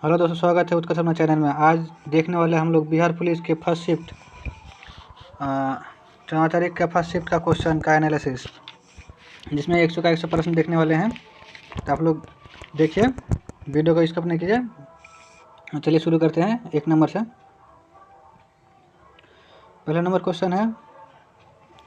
Hello दोस्तों, स्वागत है उत्कर्ष अपना चैनल में। आज देखने वाले हम लोग बिहार पुलिस के फर्स्ट शिफ्ट 14 तारीख का फर्स्ट शिफ्ट का क्वेश्चन का एनालिसिस, जिसमें 100 का 100 प्रश्न देखने वाले हैं। तो आप लोग देखिए, वीडियो को स्किप नहीं कीजिए। चलिए शुरू करते हैं 1 नंबर से। पहला नंबर क्वेश्चन है,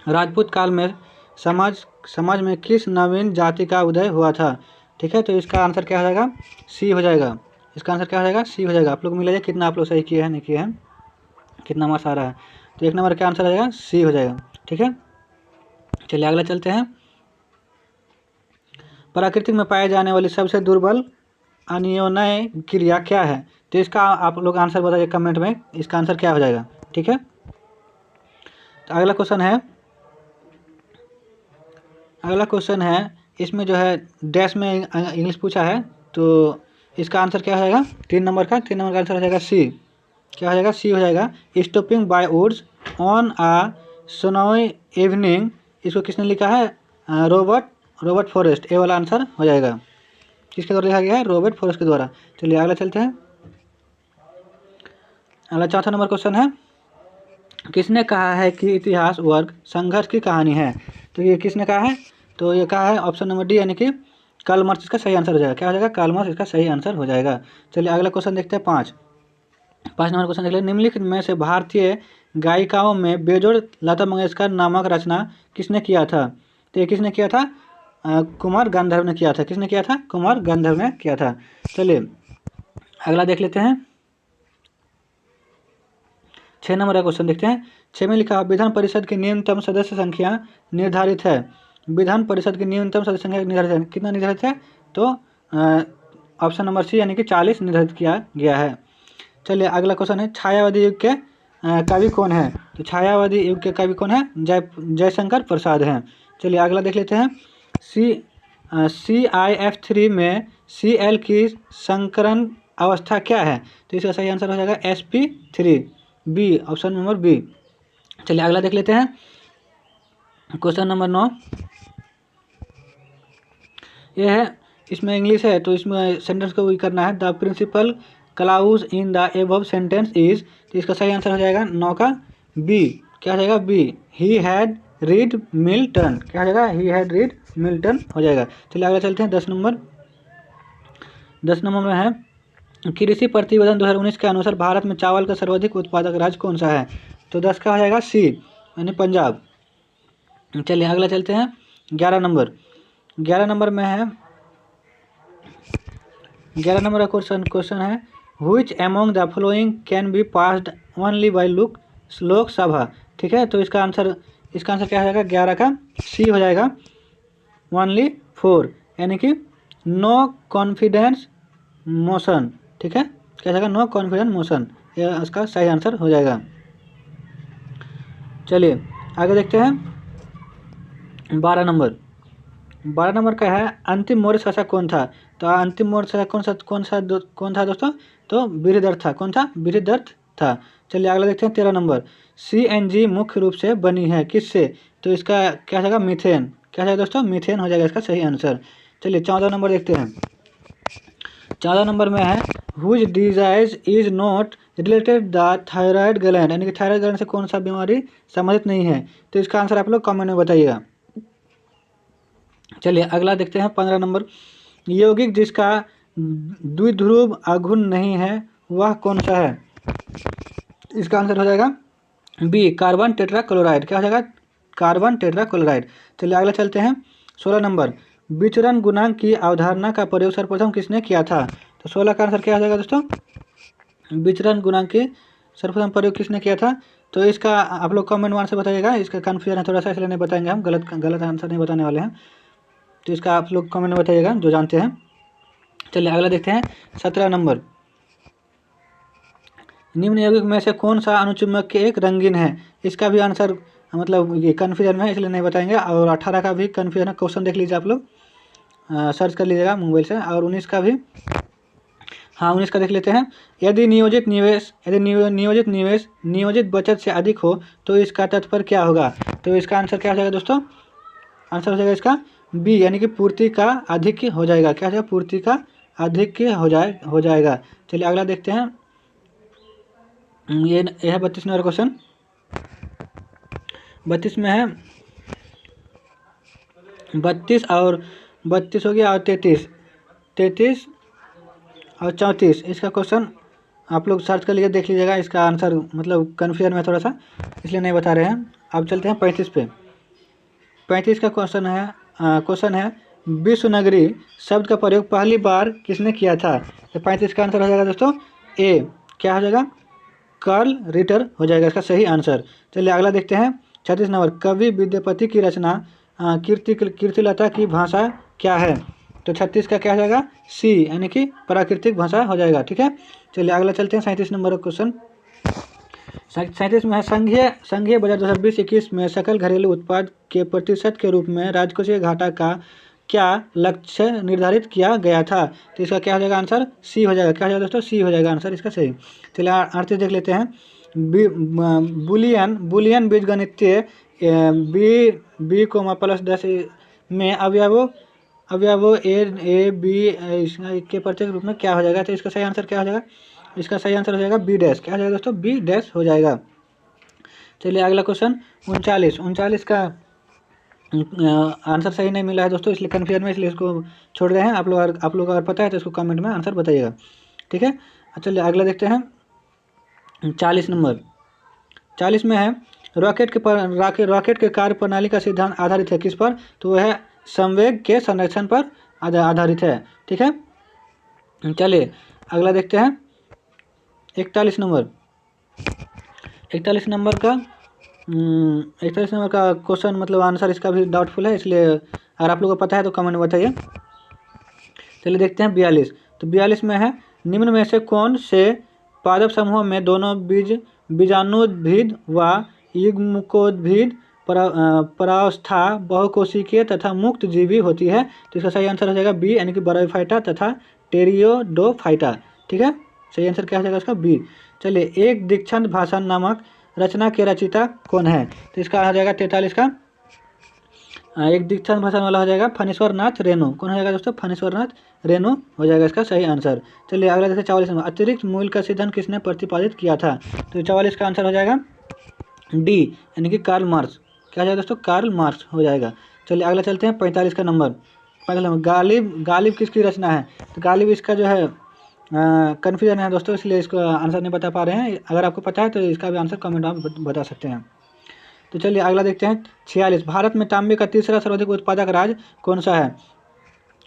राजपूत काल में समाज में किस नवीन जाति का उदय हुआ था? ठीक है, तो इसका आंसर क्या हो जाएगा? सी हो जाएगा। इसका आंसर क्या हो जाएगा? सी हो जाएगा। आप लोग मिलाइए कितना आप लोग सही किए हैं, नहीं किए हैं, कितना मार्क्स आ रहा है। तो 1 नंबर का आंसर आ जाएगा सी हो जाएगा। ठीक है, चलिए अगला चलते हैं। प्राकृतिक में पाए जाने वाली सबसे दुर्बल अनियोन्य क्रिया क्या है? तो इसका आप लोग आंसर बताइए कमेंट में, इसका आंसर क्या हो जाएगा। ठीक है, तो अगला क्वेश्चन है, इसमें जो है डैश में इंग्लिश पूछा है, तो इसका आंसर क्या हो जाएगा? 3 नंबर का आंसर हो जाएगा सी। क्या हो जाएगा? सी हो जाएगा। Stopping by woods on a snowy evening, इसको किसने लिखा है? Robert Forest. ये वाला आंसर हो जाएगा। किसके द्वारा लिखा गया है? रॉबर्ट फॉरेस्ट के द्वारा। चलिए अगला चलते हैं। अगला 4था नंबर क्वेश्चन है, किसने कहा है कि इतिहास वर्ग संघर्ष की कहानी है? तो ये किसने कहा है? तो ये कहा है ऑप्शन नंबर डी, यानी कि कार्ल मार्क्स इसका सही आंसर हो जाएगा। क्या हो जाएगा? कार्ल मार्क्स इसका सही आंसर हो जाएगा। चलिए अगला क्वेश्चन देखते हैं 5 नंबर क्वेश्चन देख लें। निम्नलिखित में से भारतीय गायिकाओं में बेजोड़ लता मंगेशकर नामक रचना किसने किया था? तो ये किसने किया था? कुमार गंधर्व ने किया था। किसने किया था? कुमार गंधर्व ने किया था। चलिए अगला देख लेते हैं। 6 नंबर का क्वेश्चन देखते हैं। 6 में लिखा, विधान परिषद की न्यूनतम सदस्य संख्या निर्धारित है। विधान परिषद की न्यूनतम सदस्य संख्या निर्धारित है, कितना निर्धारित है? तो ऑप्शन नंबर सी, यानी कि 40 निर्धारित किया गया है। चलिए अगला क्वेश्चन है, छायावादी युग के कवि कौन है? तो छायावादी युग के कवि कौन है? जयशंकर प्रसाद हैं। चलिए अगला देख लेते हैं। CIF3 में Cl की संकरण अवस्था क्या है? तो इसका सही आंसर हो जाएगा sp3, B, option number B. चलिए अगला देख लेते हैं। क्वेश्चन नंबर 9, ये है, इसमें इंग्लिश है, तो इसमें सेंटेंस को भी करना है। The principal clause in the above sentence is, तो इसका सही आंसर हो जाएगा 9 का बी। क्या हो जाएगा? B, he had read Milton. क्या हो जाएगा? ही हैड रीड मिल्टन हो जाएगा। चलिए आगे चलते हैं। 10 नंबर में है, कृषि प्रतिवेदन 2019 के अनुसार भारत में चावल का सर्वाधिक उत्पादक राज्य कौन सा है? तो 10 का हो जाएगा सी, यानी पंजाब। चलिए अगला चलते हैं। 11 नंबर में है, 11 नंबर का क्वेश्चन है, which among the following can be passed only by Lok Sabha. ठीक है, तो इसका आंसर क्या हो जाएगा? 11 का सी हो जाएगा, ओनली 4, यानी कि नो कॉन्फिडेंस मोशन। ठीक है, क्या जाएगा? नो कॉन्फिडेंस मोशन, यह इसका सही आंसर हो जाएगा। चलिए आगे देखते हैं। 12 नंबर का है, अंतिम मौर्य शासक कौन था? तो अंतिम मौर्य शासक कौन था दोस्तों? तो बृहदर्थ था। कौन था? बृहदर्थ था। चलिए अगला देखते हैं। 13 नंबर, CNG मुख्य रूप से बनी है किससे? तो इसका क्या जाएगा? मीथेन। क्या जाएगा दोस्तों? मीथेन हो जाएगा इसका सही आंसर। चलिए 14 नंबर देखते हैं। 14 नंबर में है, whose disease is not related the thyroid gland, यानी कि थायराइड ग्लैंड से कौन सा बीमारी संबंधित नहीं है? तो इसका आंसर आप लोग कमेंट में बताइएगा। चलिए अगला देखते हैं। 15 नंबर, यौगिक जिसका द्विध्रुव आघूर्ण नहीं है वह कौन सा है? इसका आंसर हो जाएगा बी, कार्बन टेट्राक्लोराइड। क्या हो जाएगा? Carbon tetrachloride. चलिए अगला चलते हैं। 16 नंबर, विचरण गुणांक की अवधारणा का प्रयोग सर्वप्रथम किसने किया था? तो 16 का आंसर क्या हो जाएगा दोस्तों? विचरण गुणांक की सर्वप्रथम प्रयोग किसने किया था? तो इसका आप लोग कमेंट में आंसर बताइएगा। इसका कन्फ्यूजन है थोड़ा सा, इसलिए नहीं बताएंगे, हम गलत आंसर नहीं बताने वाले हैं। तो इसका आप लोग कमेंट में बताइएगा जो जानते हैं। चलिए अगला देखते हैं। 17 नंबर, निम्न यौगिक में से कौन सा अणुचुम्बकीय एक रंगीन है? इसका भी आंसर मतलब ये कन्फ्यूजन में है, इसलिए नहीं बताएंगे। और 18 का भी कन्फ्यूजन है, क्वेश्चन देख लीजिए आप लोग, सर्च कर लीजिएगा मोबाइल से। और 19 का भी, हाँ 19 का देख लेते हैं। यदि नियोजित निवेश नियोजित बचत से अधिक हो तो इसका तात्पर्य क्या होगा? तो इसका आंसर क्या हो जाएगा दोस्तों? आंसर हो जाएगा इसका बी, यानी कि पूर्ति का अधिक हो जाएगा। क्या हो जाएगा? पूर्ति का अधिक के हो जाएगा। चलिए अगला देखते हैं। ये है 32 नंबर क्वेश्चन। 32 में है 32 और 32 हो गया और 33 और 34 इसका क्वेश्चन आप लोग सर्च कर लीजिए, देख लीजिएगा। इसका आंसर मतलब कन्फ्यूजन में थोड़ा सा, इसलिए नहीं बता रहे हैं। अब चलते हैं 35 पे। 35 का क्वेश्चन है विश्व नगरी शब्द का प्रयोग पहली बार किसने किया था? तो 35 का आंसर हो जाएगा दोस्तों ए, क्या हो जाएगा? कार्ल रिटर हो जाएगा इसका सही आंसर। चलिए अगला देखते हैं 36 नंबर। कवि विद्यापति की रचना कीर्तिलता की भाषा क्या है? तो 36 का क्या हो जाएगा? सी, यानी कि प्राकृतिक भाषा हो जाएगा। ठीक है, चलिए अगला चलते हैं 37 नंबर क्वेश्चन। 37 में है संघीय बजट 2020-21 में सकल घरेलू उत्पाद के प्रतिशत के रूप में राजकोषीय घाटा का क्या लक्ष्य निर्धारित किया गया था? तो इसका क्या हो जाएगा आंसर? सी हो जाएगा। क्या हो जाएगा दोस्तों? सी हो जाएगा आंसर इसका सही। चलिए 38 देख लेते हैं। बुलियन बीजगणितीय बी कोमा प्लस 10 में अवयवों ए बी के प्रत्येक रूप में क्या हो जाएगा? तो इसका सही आंसर क्या हो जाएगा? इसका सही आंसर हो जाएगा बी डैश। क्या हो जाएगा दोस्तों? बी डैश हो जाएगा। चलिए अगला क्वेश्चन 39 का आंसर सही नहीं मिला है दोस्तों, इसलिए कन्फ्यूजन में, इसलिए इसको छोड़ रहे हैं। आप लोग अगर पता है तो इसको कमेंट में आंसर बताइएगा। ठीक है, चलिए अगला देखते हैं 40 नंबर। 40 में है रॉकेट के कार्य प्रणाली का सिद्धांत आधारित है किस पर? तो वह है संवेग के संरक्षण पर आधारित है। ठीक है, चलिए अगला देखते हैं 41 नंबर। 41 नंबर का 41 नंबर का क्वेश्चन मतलब आंसर इसका भी डाउटफुल है, इसलिए अगर आप लोगों को पता है तो कमेंट में बताइए। चलिए देखते हैं 42। तो 42 में है निम्न में से कौन से पादप समूह में दोनों बीजाणुद्भिद व युग्मकोद्भिद परावस्था बहुकोशिकीय तथा मुक्त जीवी होती है? तो इसका सही आंसर हो जाएगा बी, यानी कि बराइफाइटा तथा टेरियोडोफाइटा। ठीक है, सही आंसर क्या हो जाएगा इसका? बी। चलिए एक दीक्षांत भाषण नामक रचना के रचयिता कौन है? तो इसका हो जाएगा 43 का एक दीक्षांत भाषण वाला हो जाएगा फणीश्वर नाथ रेणु। कौन हो जाएगा दोस्तों? फणीश्वर नाथ रेणु हो जाएगा इसका सही आंसर। चलिए अगला देखते हैं 44 नंबर। अतिरिक्त मूल्य का सिद्धांत किसने प्रतिपादित किया था? तो 44 का आंसर हो जाएगा डी, यानी कि कार्ल मार्क्स। क्या हो जाएगा दोस्तों? कार्ल मार्क्स हो जाएगा। चलिए अगला चलते हैं 45 का नंबर। 45 नंबर गालिब किसकी रचना है? तो गालिब इसका जो है कन्फ्यूजन है दोस्तों, इसलिए इसको आंसर नहीं बता पा रहे हैं। अगर आपको पता है तो इसका भी आंसर कमेंट में बता सकते हैं। तो चलिए अगला देखते हैं 46। भारत में तांबे का तीसरा सर्वाधिक उत्पादक राज्य कौन सा है?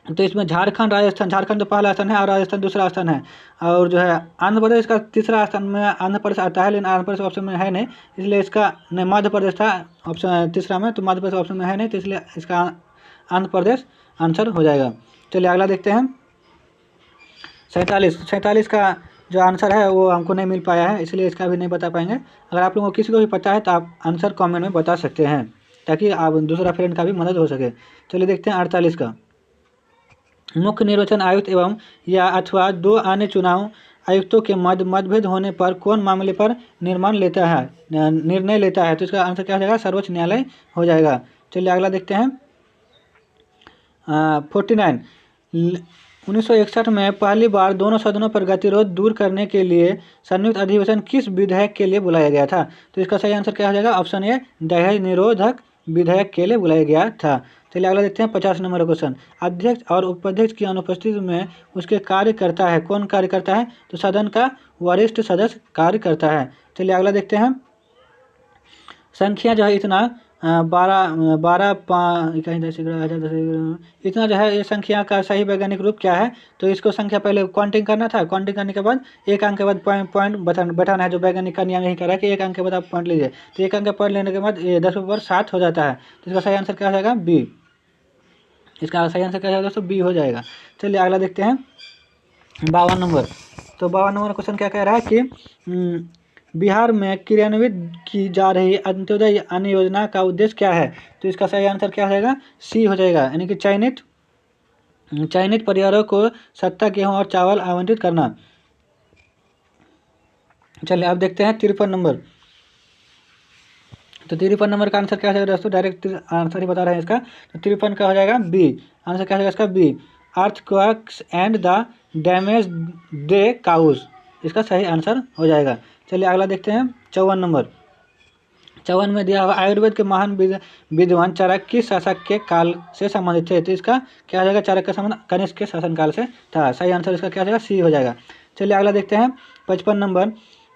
तो इसमें झारखंड तो पहला स्थान है और राजस्थान दूसरा स्थान है। और जो है आंध्र प्रदेश का तीसरा स्थान में आंध्र प्रदेश आता है, लेकिन आंध्र प्रदेश ऑप्शन में है नहीं, इसलिए इसका नहीं, मध्य प्रदेश था ऑप्शन तीसरा में, तो मध्य प्रदेश ऑप्शन में है नहीं, तो इसलिए इसका आंध्र प्रदेश आंसर हो जाएगा। चलिए अगला देखते हैं 47 का जो आंसर है वो हमको नहीं मिल पाया है, इसलिए इसका भी नहीं बता पाएंगे। अगर आप लोगों को किसी को भी पता है तो आप आंसर कमेंट में बता सकते हैं, ताकि आप दूसरा फ्रेंड का भी मदद हो सके। चलिए देखते हैं 48 का। मुख्य निर्वाचन आयुक्त एवं या अथवा दो अन्य चुनाव आयुक्तों के मध्य मतभेद होने पर कौन मामले पर निर्णय लेता है? तो इसका आंसर क्या हो जाएगा? सर्वोच्च न्यायालय हो जाएगा। चलिए अगला देखते हैं 49। 1961 में पहली बार दोनों सदनों पर गतिरोध दूर करने के लिए संयुक्त अधिवेशन किस विधेयक के लिए बुलाया गया था? तो इसका सही आंसर क्या हो जाएगा? ऑप्शन ए, दहेज निरोधक विधेयक के लिए बुलाया गया था। चलिए अगला देखते हैं 50 नंबर क्वेश्चन। अध्यक्ष और उपाध्यक्ष की अनुपस्थिति में उसके कार्य करता है, कौन कार्य करता है? तो सदन का वरिष्ठ सदस्य कार्य करता है। चलिए अगला देखते हैं संख्या जो है इतना 12 इतना जो है ये संख्या का सही वैज्ञानिक रूप क्या है? तो इसको संख्या पहले काउंटिंग करना था, काउंटिंग करने के बाद एक अंक के बाद पॉइंट बैठाना है। जो वैज्ञानिक का नियम यही कह रहा है कि एक अंक के बाद आप पॉइंट लीजिए, तो एक अंक का पॉइंट लेने के बाद 10⁻7 हो जाता है। तो इसका सही आंसर क्या हो जाएगा? बी। इसका सही आंसर क्या हो जाएगा दोस्तों? बी हो जाएगा। चलिए अगला देखते हैं 52 नंबर। तो 52 नंबर क्वेश्चन क्या कह रहा है कि बिहार में क्रियान्वित की जा रही अंत्योदय अन्न योजना का उद्देश्य क्या है? तो इसका सही आंसर क्या हो जाएगा? सी हो जाएगा, यानी कि चयनित परिवारों को सत्ता, गेहूं और चावल आवंटित करना। चलिए अब देखते हैं 53 नंबर। तो 53 नंबर का आंसर क्या हो जाएगा दोस्तों? डायरेक्ट आंसर ही बता रहे हैं इसका। तो 53 का हो जाएगा बी। आंसर क्या हो जाएगा इसका? B. Earthquakes and the damage they cause, इसका सही आंसर हो जाएगा। चलिए अगला देखते हैं 54 नंबर। 54 में दिया हुआ आयुर्वेद के महान विद्वान चाणक्य किस शासक के काल से संबंधित थे? तो इसका क्या हो जाएगा? चाणक्य का संबंध कनिष्क के शासनकाल से था। सही आंसर इसका क्या हो जाएगा? सी हो जाएगा। चलिए अगला देखते हैं 55 नंबर।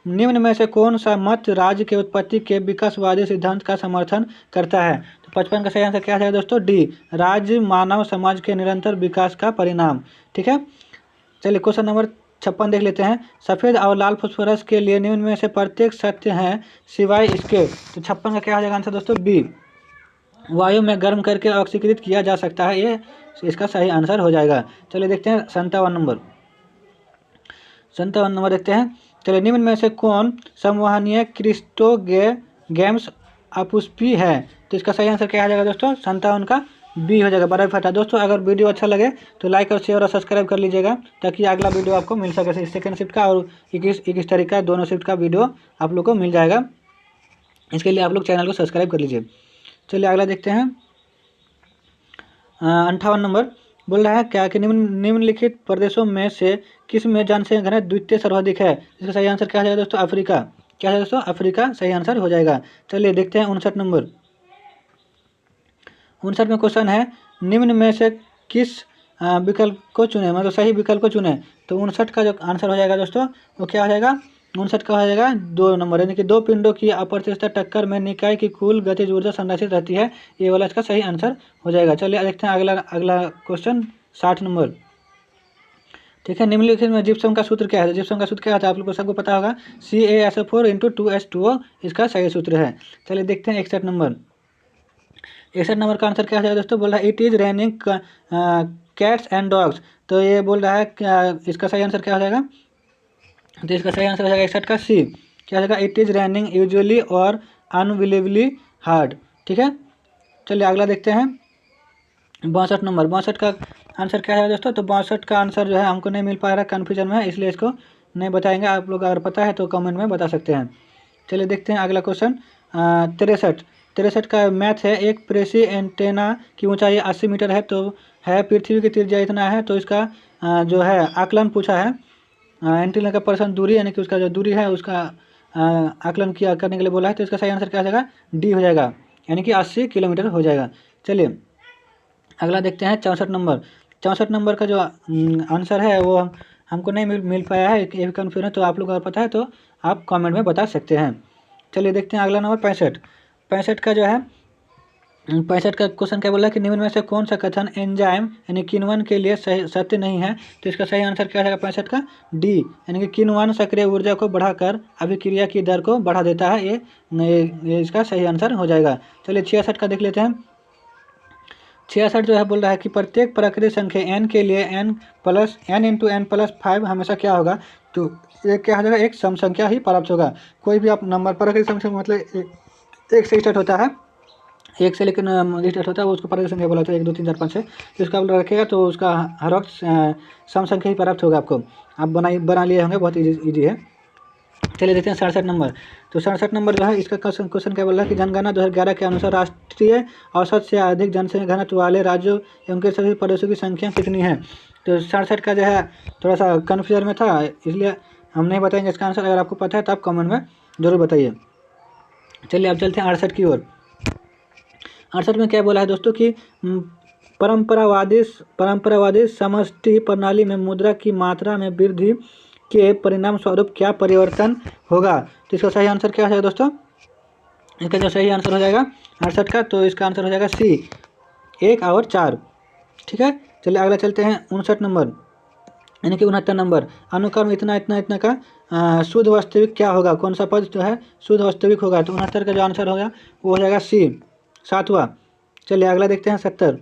निम्न में से कौन सा मत राज्य के उत्पत्ति के विकासवादी सिद्धांत का समर्थन करता है? तो 55 का सही आंसर क्या है दोस्तों? डी, राज्य मानव समाज के निरंतर विकास का परिणाम। ठीक है, चलिए क्वेश्चन नंबर 56 देख लेते हैं। सफ़ेद और लाल फास्फोरस के लिए निम्न में से प्रत्येक सत्य है सिवाय इसके। तो 56 का क्या हो जाएगा आंसर दोस्तों? बी, वायु में गर्म करके ऑक्सीकृत किया जा सकता है, ये इसका सही आंसर हो जाएगा। चलिए देखते हैं 57 नंबर। 57 नंबर देखते हैं। चलिए निम्न में से कौन संवहनीय क्रिस्टोगेम्स अपुष्पी है? तो इसका सही आंसर क्या आ जाएगा दोस्तों? 57 का बी हो जाएगा, बड़ा फटा। दोस्तों अगर वीडियो अच्छा लगे तो लाइक और शेयर और सब्सक्राइब कर लीजिएगा ताकि अगला वीडियो आपको मिल सके। सेकेंड शिफ्ट का और 21 तारीख का दोनों शिफ्ट का वीडियो आप लोग को मिल जाएगा। इसके लिए आप लोग चैनल को सब्सक्राइब कर लीजिए। चलिए अगला देखते हैं 58 नंबर। बोल रहा है क्या कि निम्नलिखित प्रदेशों में से किस में जनसंख्या घनत्व द्वितीय सर्वाधिक है? इसका सही आंसर क्या है दोस्तों? अफ्रीका। क्या है दोस्तों? अफ्रीका सही आंसर हो जाएगा। चलिए देखते हैं 59 नंबर। 59 में क्वेश्चन है निम्न में से किस विकल्प को चुने, मतलब सही विकल्प को चुने। तो 59 का जो आंसर हो जाएगा दोस्तों वो क्या हो जाएगा? 59 का हो जाएगा 2 नंबर, यानी कि दो पिंडों की अप्रतिस्पर्धा टक्कर में निकाय की कुल गतिज ऊर्जा संरक्षित रहती है, ये वाला इसका सही आंसर हो जाएगा। चलिए देखते हैं अगला क्वेश्चन 60 नंबर। ठीक है, निम्नलिखित में जिप्सम का सूत्र क्या है? जिप्सम का सूत्र क्या होता है? आप लोग को सबको पता होगा, CaSO4 × 2H2O इसका सही सूत्र है। चलिए देखते हैं 61 नंबर। 61 नंबर का आंसर क्या हो जाएगा दोस्तों? बोल रहा है it is raining cats and dogs. तो ये बोल रहा है क्या, इसका सही आंसर क्या हो जाएगा? तो इसका सही आंसर हो जाएगा 61 का सी, क्या हो जाएगा? इट इज़ रेनिंग यूजुअली और अनबिलीवली हार्ड। ठीक है, चलिए अगला देखते हैं 62 नंबर। 62 का आंसर क्या है दोस्तों? तो 62 का आंसर जो है हमको नहीं मिल पा रहा है, कन्फ्यूजन में है, इसलिए इसको नहीं बताएंगे। आप लोग अगर पता है तो कमेंट में बता सकते हैं। चलिए देखते हैं अगला क्वेश्चन 63 का मैथ है। एक प्रेसी एंटेना की ऊंचाई 80 मीटर है, तो है पृथ्वी की त्रिज्या इतना है, तो इसका जो है आकलन पूछा है। एंटीना का पर्सन दूरी, यानी कि उसका जो दूरी है उसका आकलन किया करने के लिए बोला है। तो इसका सही आंसर क्या हो जाएगा? डी हो जाएगा, यानी कि 80 किलोमीटर हो जाएगा। चलिए अगला देखते हैं 64 नंबर। 64 नंबर का जो आंसर है वो हमको नहीं मिल पाया है, ये भी कन्फ्यूजन है, तो आप लोग अगर पता है तो आप कमेंट में बता सकते हैं। चलिए देखते हैं अगला नंबर 65। 65 का जो है 65 का क्वेश्चन क्या बोला है कि निम्न में से कौन सा कथन एंजाइम यानी किण्वन के लिए सही सत्य नहीं है? तो इसका सही आंसर क्या है 65 का? डी, यानी कि किण्वन सक्रिय ऊर्जा को बढ़ाकर अभिक्रिया की दर को बढ़ा देता है, ये इसका सही आंसर हो जाएगा। चलिए 66 का देख लेते हैं। 66 जो है बोल रहा है कि प्रत्येक प्राकृतिक संख्या n के लिए n × n+5 हमेशा क्या होगा? तो ये क्या हो जाएगा? एक सम संख्या ही प्राप्त होगा। कोई भी आप नंबर प्राकृतिक संख्या मतलब एक से स्टार्ट होता है, एक से लेकिन स्टार्ट होता है, वो उसको प्राकृतिक संख्या बोला था 1 2 3 4 5 6। तो इसका आप रखेगा तो उसका हर वक्त सम संख्या ही प्राप्त होगा आपको। आप बना लिए होंगे, बहुत ईजी है। चलिए देखते हैं 67 नंबर। तो 67 नंबर जो है इसका क्वेश्चन क्या बोल रहा है कि जनगणना 2011 के अनुसार राष्ट्रीय औसत से अधिक जनसंख्या घनत्व वाले राज्यों एवं के सभी प्रदेशों की संख्या कितनी है? तो 67 का जो है थोड़ा सा कन्फ्यूजन में था, इसलिए हम नहीं बताएंगे इसका आंसर। अगर आपको पता है तो आप कमेंट में जरूर बताइए। चलिए अब चलते हैं 68 की ओर। 68 में क्या बोला है दोस्तों कि परंपरावादी समष्टि प्रणाली में मुद्रा की मात्रा में वृद्धि के परिणाम स्वरूप क्या परिवर्तन होगा? तो इसका सही आंसर क्या हो जाएगा दोस्तों? इसका जो सही आंसर हो जाएगा 68 का, तो इसका आंसर हो जाएगा सी, 1 और 4। ठीक है, चलिए अगला चलते हैं 59 नंबर, यानी कि 69 नंबर। अनुक्रम इतना इतना इतना का शुद्ध वास्तविक क्या होगा? कौन सा पद जो है शुद्ध वास्तविक होगा? तो 69 का जो आंसर होगा वो हो जाएगा सी, 7वां। चलिए अगला देखते हैं 70।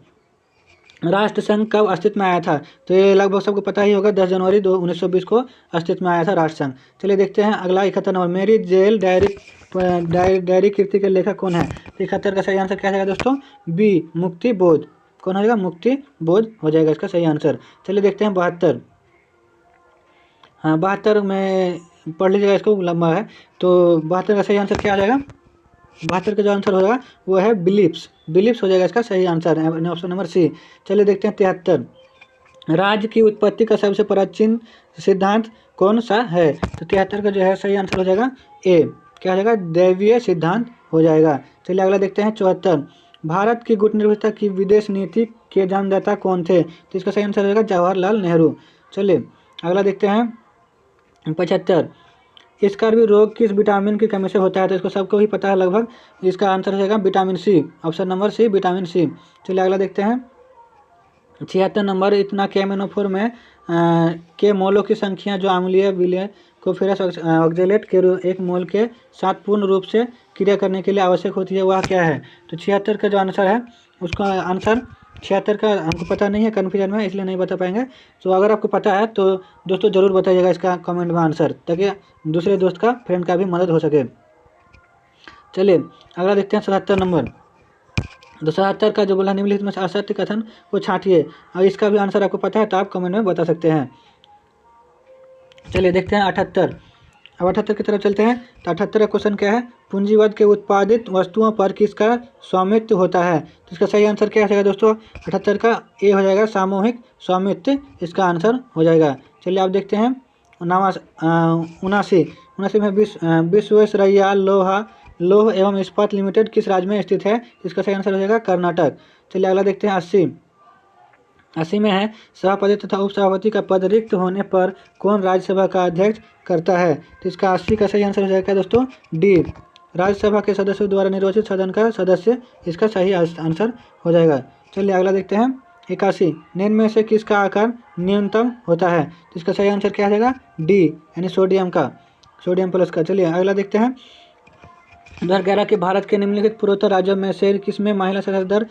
राष्ट्रसंघ कब अस्तित्व में आया था? तो ये लगभग सबको पता ही होगा, 10 जनवरी 1920 को अस्तित्व में आया था राष्ट्रसंघ। चलिए देखते हैं अगला 71 नंबर। मेरी जेल डायरी कृति के लेखक कौन है? तो 71 का सही आंसर क्या जाएगा दोस्तों? बी, मुक्ति बोध। कौन हो जाएगा? मुक्ति बोध हो जाएगा इसका सही आंसर। चलिए देखते हैं 72। हाँ 72 में पढ़ लीजिएगा, इसको लंबा है। तो 72 का सही आंसर क्या आ जाएगा? 72 का जो आंसर होगा वो है बिलीप्स हो जाएगा इसका सही आंसर, ऑप्शन नंबर सी। चलिए देखते हैं 73। राज्य की उत्पत्ति का सबसे प्राचीन सिद्धांत कौन सा है? तो 73 का जो है सही आंसर हो जाएगा ए, क्या हो जाएगा? दैवीय सिद्धांत हो जाएगा। चलिए अगला देखते हैं 74। भारत की गुटनिरपेक्षता की विदेश नीति के जन्मदाता कौन थे? तो इसका सही आंसर हो जाएगा जवाहरलाल नेहरू। चलिए अगला देखते हैं 75। स्कर्वी रोग किस विटामिन की कमी से होता है? तो इसको सबको ही पता है लगभग। इसका आंसर हो जाएगा vitamin C, option number C vitamin C. चलिए अगला देखते हैं 76 नंबर। इतना केमिनोफोर में के मोलों की संख्या जो अम्लीय विलय को फेरस ऑक्जेलेट के एक मोल के साथ पूर्ण रूप से क्रिया करने के लिए आवश्यक होती है, वह क्या है? तो 76 का जो आंसर है उसका आंसर 76 का हमको पता नहीं है, कन्फ्यूजन में, इसलिए नहीं बता पाएंगे। तो अगर आपको पता है तो दोस्तों ज़रूर बताइएगा इसका कमेंट में आंसर, ताकि दूसरे दोस्त का फ्रेंड का भी मदद हो सके। चलिए अगला देखते हैं 77 नंबर। तो 77 का जो बोला निम्नलिखित में से असत्य कथन को छांटिए, और इसका भी आंसर आपको पता है तो आप कमेंट में बता सकते हैं। चलिए देखते हैं 78। अब 78 की तरफ चलते हैं। तो 78 का क्वेश्चन क्या है? पूंजीवाद के उत्पादित वस्तुओं पर किसका स्वामित्व होता है? तो इसका सही आंसर क्या हो जाएगा दोस्तों? 78 का ए हो जाएगा सामूहिक स्वामित्व, इसका आंसर हो जाएगा। चलिए आप देखते हैं 79 में विश्वेश्वरैया लौह एवं इस्पात लिमिटेड किस राज्य में स्थित है? इसका सही आंसर हो जाएगा कर्नाटक। चलिए अगला देखते हैं 80 में है सभापति तथा उपसभापति का पद रिक्त होने पर कौन राज्यसभा का अध्यक्ष करता है? तो इसका 80 का सही आंसर हो जाएगा दोस्तों डी, राज्यसभा के सदस्यों द्वारा निर्वाचित सदन का सदस्य, इसका सही आंसर हो जाएगा। चलिए अगला देखते हैं 81। निम्न में से किसका आकार न्यूनतम होता है? तो इसका सही आंसर क्या हो जाएगा? डी, यानी सोडियम का, सोडियम प्लस का। चलिए अगला देखते हैं 2011 के भारत के निम्नलिखित पूर्वोत्तर राज्यों में से किसमें महिला साक्षरता दर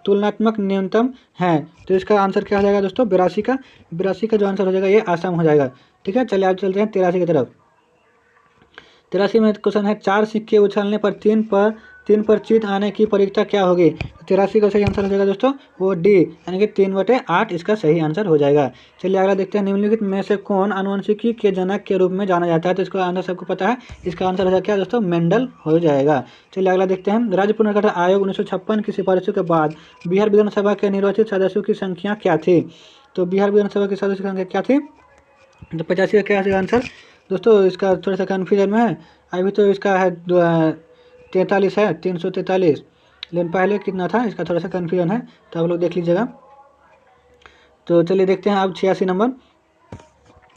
तुलनात्मक न्यूनतम है? तो इसका आंसर क्या हो जाएगा दोस्तों? 82 का। 82 का जो आंसर हो जाएगा ये आसाम हो जाएगा। ठीक है, चलिए आज चलते हैं 83 की तरफ। 83 में क्वेश्चन है 4 सिक्के उछलने पर 3 पर जीत आने की परीक्षा क्या होगी? 83 का सही आंसर हो जाएगा दोस्तों वो डी, यानी कि 3/8 इसका सही आंसर हो जाएगा। चलिए अगला देखते हैं निम्नलिखित में से कौन आनुवंशिकी के जनक के रूप में जाना जाता है? तो इसका आंसर सबको पता है, इसका आंसर हो जाएगा क्या दोस्तों? मेंडल हो जाएगा। चलिए अगला देखते हैं राज्य पुनर्गठन आयोग 1956 की सिफारिशों के बाद बिहार विधानसभा के निर्वाचित सदस्यों की संख्या क्या थी? तो बिहार विधानसभा के सदस्यों की संख्या क्या थी? तो 85 का क्या है आंसर दोस्तों? इसका थोड़ा सा कन्फ्यूजन में है, अभी तो इसका है 43 है, 343, लेकिन पहले कितना था इसका थोड़ा सा कन्फ्यूजन है, तो आप लोग देख लीजिएगा। तो चलिए देखते हैं अब 86 नंबर।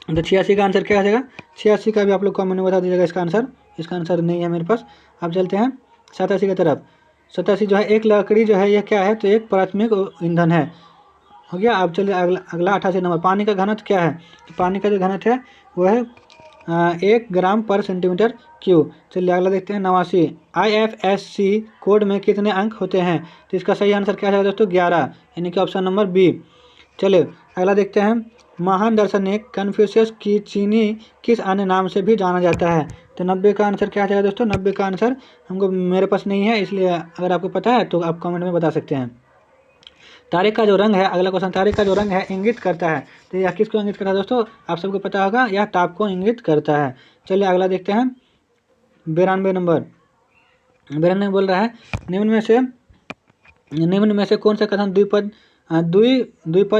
तो 86 का आंसर क्या आ जाएगा? 86 का भी आप लोग कमेंट में बता दीजिएगा इसका आंसर। इसका आंसर नहीं है मेरे पास। अब चलते हैं 87 की तरफ। 87 जो है एक लकड़ी जो है यह क्या है? तो एक प्राथमिक ईंधन है, हो गया। अब चलिए अगला 88 नंबर। पानी का घनत्व क्या है? तो पानी का जो घनत्व है वो है 1 ग्राम पर सेंटीमीटर क्यूब। चलिए अगला देखते हैं 89। IFSC कोड में कितने अंक होते हैं? तो इसका सही आंसर क्या है दोस्तों? 11, यानी कि ऑप्शन नंबर बी। चलिए अगला देखते हैं महान दार्शनिक कन्फ्यूशियस की चीनी किस अन्य नाम से भी जाना जाता है? तो 90 का आंसर क्या है दोस्तों? 90 का आंसर हमको मेरे पास नहीं है, इसलिए अगर आपको पता है तो आप कमेंट में बता सकते हैं। तारे का जो रंग है, अगला क्वेश्चन, तारे का जो रंग है इंगित करता है, तो यह किसको इंगित करता है दोस्तों? आप सबको पता होगा, यह ताप को इंगित करता है। चलिए अगला देखते हैं 92 नंबर। 92 बोल रहा है निम्न में से कौन सा कथन द्विपद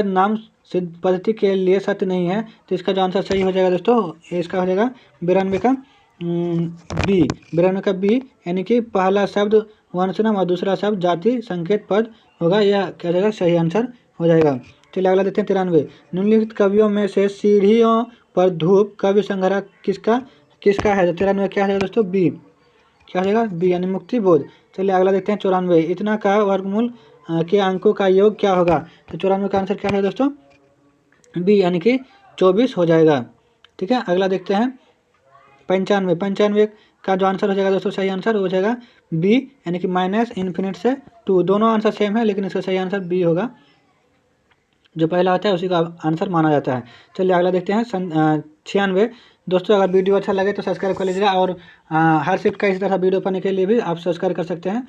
नाम सिद्ध पद्धति के लिए सत्य नहीं है? तो इसका जो आंसर सही हो जाएगा दोस्तों, इसका हो जाएगा 92 का बी, 92 का बी, यानी कि पहला शब्द वंशनम और दूसरा शब्द जाति संकेत पद होगा, यह क्या जाएगा? सही आंसर हो जाएगा। चलिए अगला देखते हैं 93। निम्नलिखित कवियों में से सीढ़ियों पर धूप कवि संग्रह किसका है? तो 93 क्या है दोस्तों? बी, क्या हो जाएगा? बी, यानी मुक्ति बोध। चलिए अगला देखते हैं 94। इतना का वर्गमूल के अंकों का योग क्या होगा? तो 94 का आंसर क्या है दोस्तों? बी, यानी कि 24 हो जाएगा। ठीक है, अगला देखते हैं 95। 95 का जो आंसर हो जाएगा दोस्तों, सही आंसर हो जाएगा बी, यानी कि -∞ से 2। दोनों आंसर सेम है, लेकिन इसका सही आंसर बी होगा, जो पहला होता है उसी का आंसर माना जाता है। चलिए अगला देखते हैं 96। दोस्तों अगर वीडियो अच्छा लगे तो सब्सक्राइब कर लीजिएगा, और हर शिफ्ट का इसी तरह वीडियो पाने के लिए भी आप सब्सक्राइब कर सकते हैं।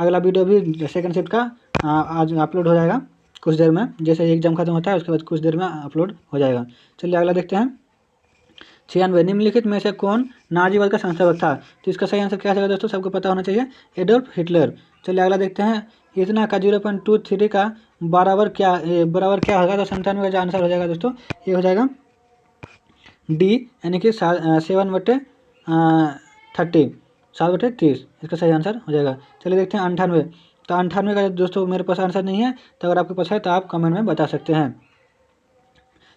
अगला वीडियो भी सेकंड शिफ्ट का आज अपलोड हो जाएगा कुछ देर में, जैसे एग्जाम खत्म होता है उसके बाद कुछ देर में अपलोड हो जाएगा। चलिए अगला देखते हैं 96। निम्नलिखित में से कौन नाजीवाद का संस्थापक था? तो इसका सही आंसर क्या है दोस्तों? सबको पता होना चाहिए, एडोल्फ हिटलर। चलिए अगला देखते हैं इतना का 0.23 का बराबर क्या होगा, तो 97 का जो आंसर हो जाएगा दोस्तों ये हो जाएगा डी, यानी कि 7/30, 7/30 इसका सही आंसर हो जाएगा। चलिए देखते हैं 98। तो 98 का दोस्तों मेरे पास आंसर नहीं है, तो अगर आपके पास है तो आप कमेंट में बता सकते हैं।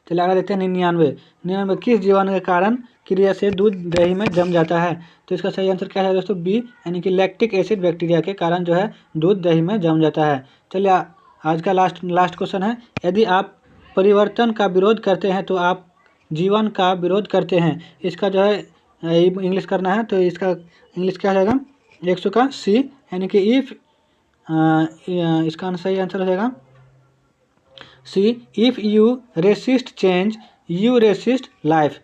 चलिए आगे देखते हैं 99। किस जीवाणु के कारण क्रिया से दूध दही में जम जाता है, तो इसका सही आंसर क्या है दोस्तों बी, यानी कि लैक्टिक एसिड बैक्टीरिया के कारण जो है दूध दही में जम जाता है। चलिए आज का लास्ट क्वेश्चन है, यदि आप परिवर्तन का विरोध करते हैं तो आप जीवन का विरोध करते हैं, इसका जो है इंग्लिश करना है, तो इसका इंग्लिश क्या हो जाएगा 100 का सी, यानी कि इफ़ इसका सही आंसर हो जाएगा C, if you resist change you resist life.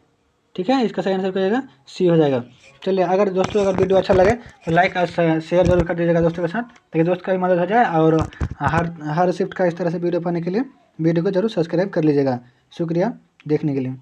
ठीक है, इसका सही आंसर क्या हो जाएगा सी हो जाएगा। चलिए अगर दोस्तों अगर वीडियो अच्छा लगे तो लाइक और शेयर जरूर कर दीजिएगा दोस्तों के साथ, ताकि दोस्त का भी मदद हो जाए, और हर शिफ्ट का इस तरह से वीडियो पाने के लिए वीडियो को जरूर सब्सक्राइब कर लीजिएगा। शुक्रिया देखने के लिए।